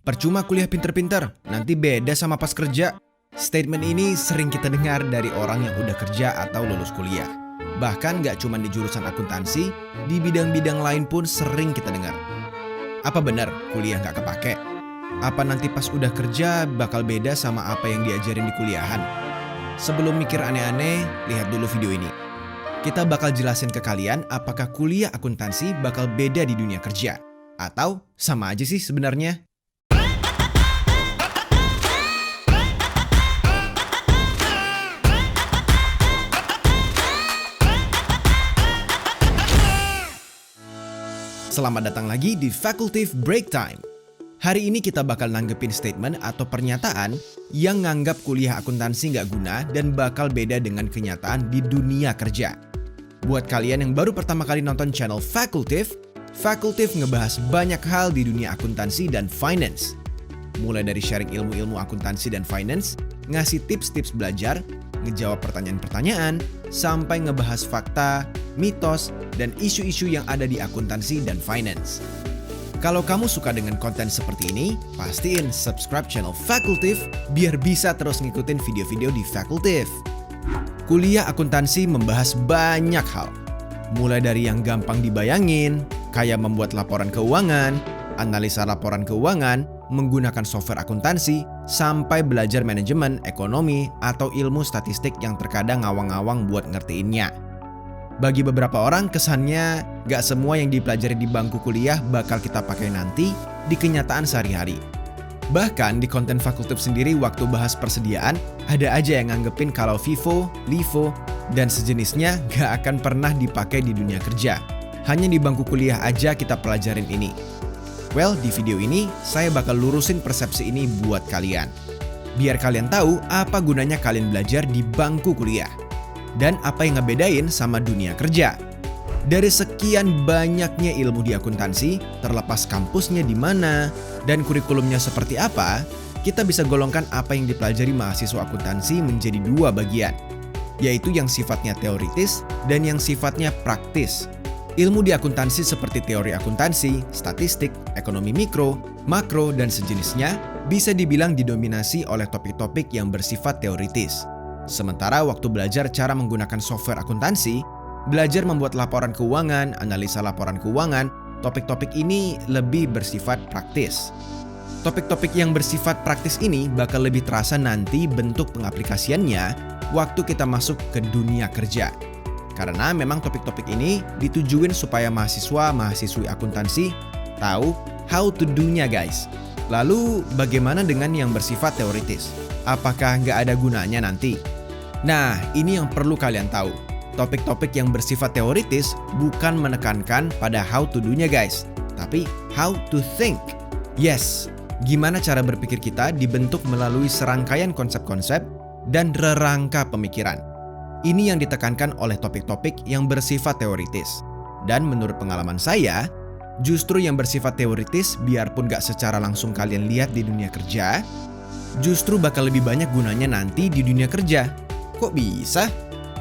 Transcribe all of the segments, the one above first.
Percuma kuliah pinter-pinter, nanti beda sama pas kerja. Statement ini sering kita dengar dari orang yang udah kerja atau lulus kuliah. Bahkan gak cuma di jurusan akuntansi, di bidang-bidang lain pun sering kita dengar. Apa benar kuliah gak kepake? Apa nanti pas udah kerja bakal beda sama apa yang diajarin di kuliahan? Sebelum mikir aneh-aneh, lihat dulu video ini. Kita bakal jelasin ke kalian apakah kuliah akuntansi bakal beda di dunia kerja. Atau sama aja sih sebenarnya. Selamat datang lagi di Facultative Break Time. Hari ini kita bakal nanggepin statement atau pernyataan yang nganggap kuliah akuntansi nggak guna dan bakal beda dengan kenyataan di dunia kerja. Buat kalian yang baru pertama kali nonton channel Facultative ngebahas banyak hal di dunia akuntansi dan finance. Mulai dari sharing ilmu-ilmu akuntansi dan finance, ngasih tips-tips belajar, ngejawab pertanyaan-pertanyaan, sampai ngebahas fakta, mitos, dan isu-isu yang ada di akuntansi dan finance. Kalau kamu suka dengan konten seperti ini, pastiin subscribe channel Facultative biar bisa terus ngikutin video-video di Facultative. Kuliah akuntansi membahas banyak hal. Mulai dari yang gampang dibayangin, kayak membuat laporan keuangan, analisa laporan keuangan, menggunakan software akuntansi, sampai belajar manajemen, ekonomi, atau ilmu statistik yang terkadang ngawang-ngawang buat ngertiinnya. Bagi beberapa orang kesannya gak semua yang dipelajari di bangku kuliah bakal kita pakai nanti di kenyataan sehari-hari. Bahkan di konten fakultatif sendiri waktu bahas persediaan, ada aja yang nganggepin kalau FIFO, LIFO, dan sejenisnya gak akan pernah dipakai di dunia kerja. Hanya di bangku kuliah aja kita pelajarin ini. Well, di video ini saya bakal lurusin persepsi ini buat kalian. Biar kalian tahu apa gunanya kalian belajar di bangku kuliah. Dan apa yang ngebedain sama dunia kerja. Dari sekian banyaknya ilmu di akuntansi, terlepas kampusnya di mana dan kurikulumnya seperti apa, kita bisa golongkan apa yang dipelajari mahasiswa akuntansi menjadi dua bagian, yaitu yang sifatnya teoritis dan yang sifatnya praktis. Ilmu di akuntansi seperti teori akuntansi, statistik, ekonomi mikro, makro, dan sejenisnya bisa dibilang didominasi oleh topik-topik yang bersifat teoritis. Sementara waktu belajar cara menggunakan software akuntansi, belajar membuat laporan keuangan, analisa laporan keuangan, topik-topik ini lebih bersifat praktis. Topik-topik yang bersifat praktis ini bakal lebih terasa nanti bentuk pengaplikasiannya waktu kita masuk ke dunia kerja. Karena memang topik-topik ini ditujuin supaya mahasiswa-mahasiswi akuntansi tahu how to do-nya guys. Lalu bagaimana dengan yang bersifat teoritis? Apakah nggak ada gunanya nanti? Nah, ini yang perlu kalian tahu. Topik-topik yang bersifat teoritis bukan menekankan pada how to do-nya guys, tapi how to think. Yes, gimana cara berpikir kita dibentuk melalui serangkaian konsep-konsep dan rerangka pemikiran. Ini yang ditekankan oleh topik-topik yang bersifat teoritis. Dan menurut pengalaman saya, justru yang bersifat teoritis biarpun gak secara langsung kalian lihat di dunia kerja, justru bakal lebih banyak gunanya nanti di dunia kerja. Kok bisa?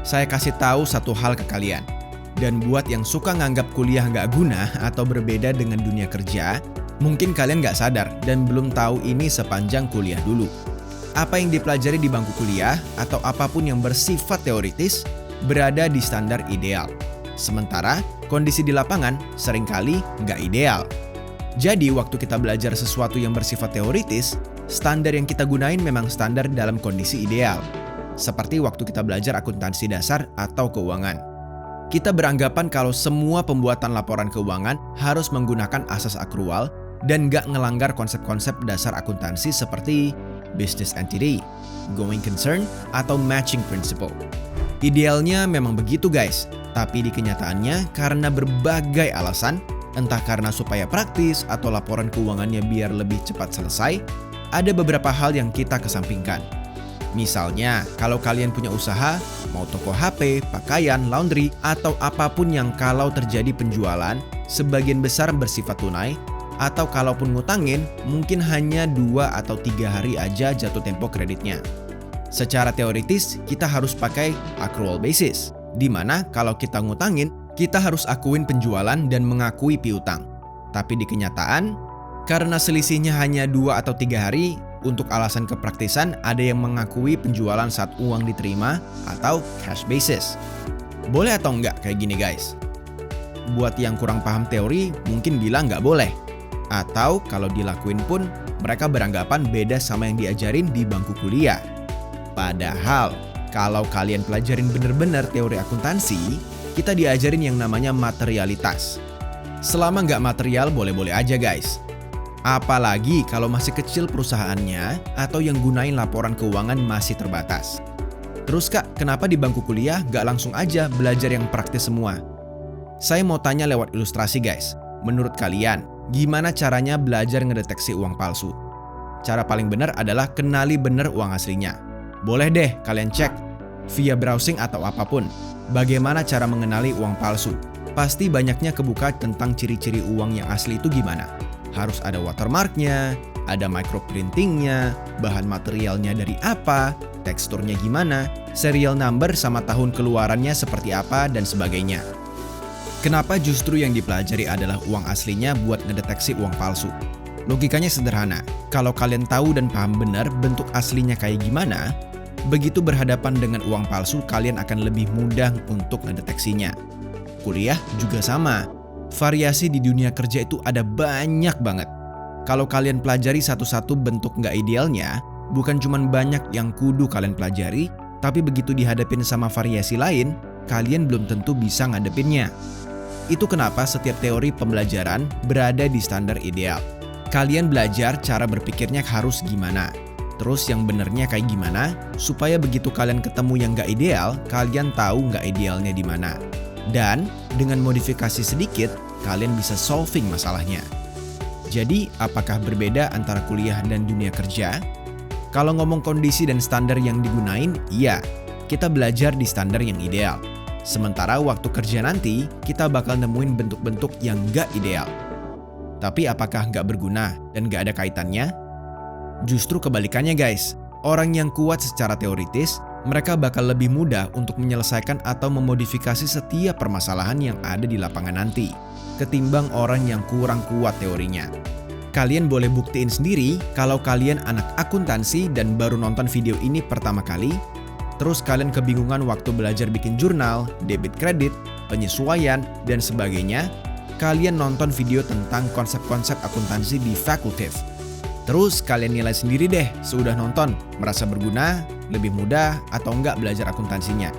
Saya kasih tahu satu hal ke kalian. Dan buat yang suka nganggap kuliah gak guna atau berbeda dengan dunia kerja, mungkin kalian gak sadar dan belum tahu ini sepanjang kuliah dulu. Apa yang dipelajari di bangku kuliah atau apapun yang bersifat teoritis berada di standar ideal. Sementara kondisi di lapangan seringkali nggak ideal. Jadi waktu kita belajar sesuatu yang bersifat teoritis, standar yang kita gunain memang standar dalam kondisi ideal. Seperti waktu kita belajar akuntansi dasar atau keuangan. Kita beranggapan kalau semua pembuatan laporan keuangan harus menggunakan asas akrual dan nggak ngelanggar konsep-konsep dasar akuntansi seperti business entity, going concern, atau matching principle. Idealnya memang begitu guys, tapi di kenyataannya karena berbagai alasan, entah karena supaya praktis atau laporan keuangannya biar lebih cepat selesai, ada beberapa hal yang kita kesampingkan. Misalnya, kalau kalian punya usaha, mau toko HP, pakaian, laundry, atau apapun yang kalau terjadi penjualan, sebagian besar bersifat tunai, atau kalaupun ngutangin, mungkin hanya 2 atau 3 hari aja jatuh tempo kreditnya. Secara teoritis, kita harus pakai accrual basis, di mana kalau kita ngutangin, kita harus akuin penjualan dan mengakui piutang. Tapi di kenyataan, Karena selisihnya hanya 2 atau 3 hari, untuk alasan kepraktisan ada yang mengakui penjualan saat uang diterima atau cash basis. Boleh atau enggak kayak gini guys? Buat yang kurang paham teori mungkin bilang nggak boleh. Atau kalau dilakuin pun mereka beranggapan beda sama yang diajarin di bangku kuliah. Padahal kalau kalian pelajarin bener-bener teori akuntansi, kita diajarin yang namanya materialitas. Selama nggak material boleh-boleh aja guys. Apalagi kalau masih kecil perusahaannya atau yang gunain laporan keuangan masih terbatas. Terus kak, kenapa di bangku kuliah gak langsung aja belajar yang praktis semua? Saya mau tanya lewat ilustrasi guys. Menurut kalian, gimana caranya belajar ngedeteksi uang palsu? Cara paling benar adalah kenali bener uang aslinya. Boleh deh kalian cek via browsing atau apapun. Bagaimana cara mengenali uang palsu? Pasti banyaknya kebuka tentang ciri-ciri uang yang asli itu gimana. Harus ada watermarknya, ada microprintingnya, bahan materialnya dari apa, teksturnya gimana, serial number sama tahun keluarannya seperti apa, dan sebagainya. Kenapa justru yang dipelajari adalah uang aslinya buat ngedeteksi uang palsu? Logikanya sederhana, kalau kalian tahu dan paham benar bentuk aslinya kayak gimana, begitu berhadapan dengan uang palsu kalian akan lebih mudah untuk ngedeteksinya. Kuliah juga sama. Variasi di dunia kerja itu ada banyak banget. Kalau kalian pelajari satu-satu bentuk nggak idealnya, bukan cuma banyak yang kudu kalian pelajari, tapi begitu dihadapin sama variasi lain, kalian belum tentu bisa ngadepinnya. Itu kenapa setiap teori pembelajaran berada di standar ideal. Kalian belajar cara berpikirnya harus gimana, terus yang benernya kayak gimana, supaya begitu kalian ketemu yang nggak ideal, kalian tahu nggak idealnya di mana. Dan dengan modifikasi sedikit, kalian bisa solving masalahnya. Jadi, apakah berbeda antara kuliah dan dunia kerja? Kalau ngomong kondisi dan standar yang digunain, iya, kita belajar di standar yang ideal. Sementara waktu kerja nanti, kita bakal nemuin bentuk-bentuk yang nggak ideal. Tapi apakah nggak berguna dan nggak ada kaitannya? Justru kebalikannya guys. Orang yang kuat secara teoritis, mereka bakal lebih mudah untuk menyelesaikan atau memodifikasi setiap permasalahan yang ada di lapangan nanti, ketimbang orang yang kurang kuat teorinya. Kalian boleh buktiin sendiri kalau kalian anak akuntansi dan baru nonton video ini pertama kali, terus kalian kebingungan waktu belajar bikin jurnal, debit kredit, penyesuaian, dan sebagainya, kalian nonton video tentang konsep-konsep akuntansi di Fakultif. Terus kalian nilai sendiri deh sudah nonton, merasa berguna, lebih mudah, atau enggak belajar akuntansinya.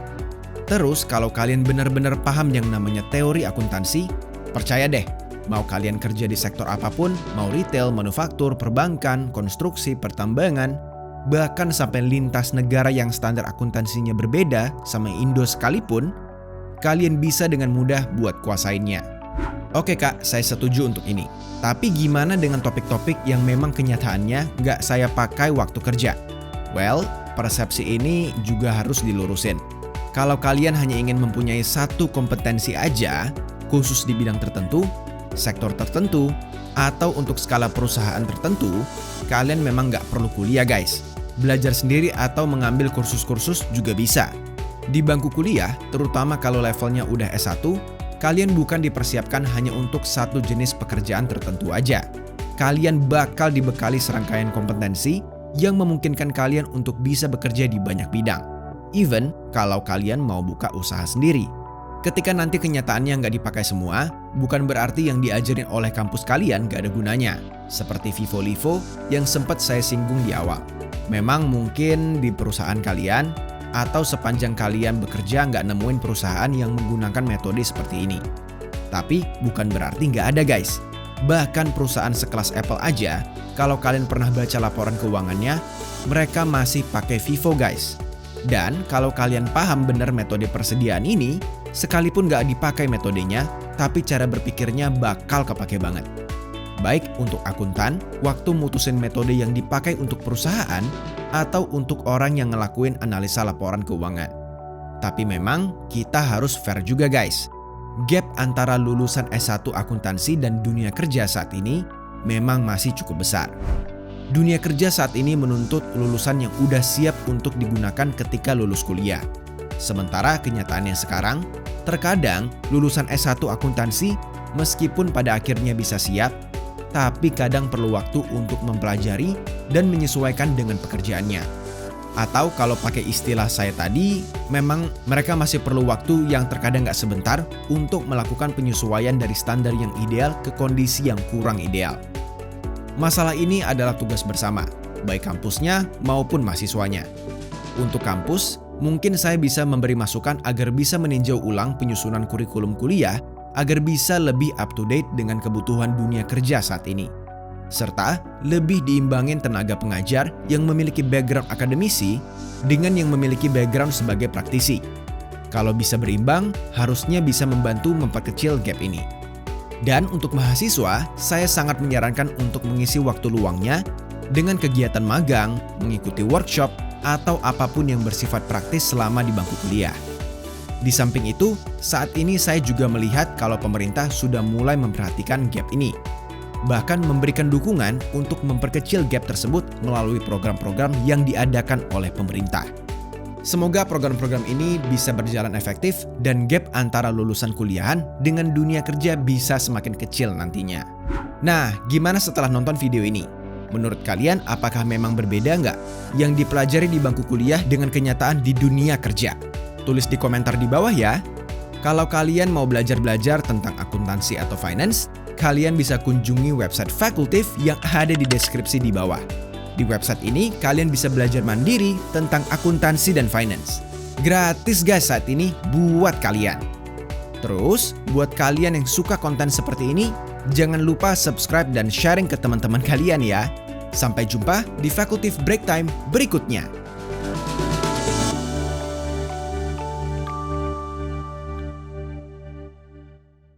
Terus kalau kalian benar-benar paham yang namanya teori akuntansi, percaya deh, mau kalian kerja di sektor apapun, mau retail, manufaktur, perbankan, konstruksi, pertambangan, bahkan sampai lintas negara yang standar akuntansinya berbeda sama Indo sekalipun, kalian bisa dengan mudah buat kuasainnya. Oke kak, saya setuju untuk ini. Tapi gimana dengan topik-topik yang memang kenyataannya nggak saya pakai waktu kerja? Well, persepsi ini juga harus dilurusin. Kalau kalian hanya ingin mempunyai satu kompetensi aja, khusus di bidang tertentu, sektor tertentu, atau untuk skala perusahaan tertentu, kalian memang nggak perlu kuliah guys. Belajar sendiri atau mengambil kursus-kursus juga bisa. Di bangku kuliah, terutama kalau levelnya udah S1, kalian bukan dipersiapkan hanya untuk satu jenis pekerjaan tertentu aja. Kalian bakal dibekali serangkaian kompetensi yang memungkinkan kalian untuk bisa bekerja di banyak bidang. Even kalau kalian mau buka usaha sendiri. Ketika nanti kenyataannya nggak dipakai semua, bukan berarti yang diajarin oleh kampus kalian nggak ada gunanya. Seperti Vivo-Livo yang sempat saya singgung di awal. Memang mungkin di perusahaan kalian, atau sepanjang kalian bekerja nggak nemuin perusahaan yang menggunakan metode seperti ini. Tapi bukan berarti nggak ada guys. Bahkan perusahaan sekelas Apple aja, kalau kalian pernah baca laporan keuangannya, mereka masih pakai Vivo guys. Dan kalau kalian paham benar metode persediaan ini, sekalipun nggak dipakai metodenya, tapi cara berpikirnya bakal kepake banget. Baik untuk akuntan, waktu mutusin metode yang dipakai untuk perusahaan, atau untuk orang yang ngelakuin analisa laporan keuangan. Tapi memang kita harus fair juga guys. Gap antara lulusan S1 akuntansi dan dunia kerja saat ini memang masih cukup besar. Dunia kerja saat ini menuntut lulusan yang udah siap untuk digunakan ketika lulus kuliah. Sementara kenyataannya sekarang, terkadang lulusan S1 akuntansi meskipun pada akhirnya bisa siap, tapi kadang perlu waktu untuk mempelajari dan menyesuaikan dengan pekerjaannya. Atau kalau pakai istilah saya tadi, memang mereka masih perlu waktu yang terkadang nggak sebentar untuk melakukan penyesuaian dari standar yang ideal ke kondisi yang kurang ideal. Masalah ini adalah tugas bersama, baik kampusnya maupun mahasiswanya. Untuk kampus, mungkin saya bisa memberi masukan agar bisa meninjau ulang penyusunan kurikulum kuliah agar bisa lebih up to date dengan kebutuhan dunia kerja saat ini. Serta lebih diimbangin tenaga pengajar yang memiliki background akademisi dengan yang memiliki background sebagai praktisi. Kalau bisa berimbang, harusnya bisa membantu memperkecil gap ini. Dan untuk mahasiswa, saya sangat menyarankan untuk mengisi waktu luangnya dengan kegiatan magang, mengikuti workshop, atau apapun yang bersifat praktis selama di bangku kuliah. Di samping itu, saat ini saya juga melihat kalau pemerintah sudah mulai memperhatikan gap ini. Bahkan memberikan dukungan untuk memperkecil gap tersebut melalui program-program yang diadakan oleh pemerintah. Semoga program-program ini bisa berjalan efektif dan gap antara lulusan kuliahan dengan dunia kerja bisa semakin kecil nantinya. Nah, gimana setelah nonton video ini? Menurut kalian, apakah memang berbeda nggak yang dipelajari di bangku kuliah dengan kenyataan di dunia kerja? Tulis di komentar di bawah ya. Kalau kalian mau belajar-belajar tentang akuntansi atau finance, kalian bisa kunjungi website Fakultif yang ada di deskripsi di bawah. Di website ini, kalian bisa belajar mandiri tentang akuntansi dan finance. Gratis guys saat ini buat kalian. Terus, buat kalian yang suka konten seperti ini, jangan lupa subscribe dan sharing ke teman-teman kalian ya. Sampai jumpa di Fakultif Break Time berikutnya.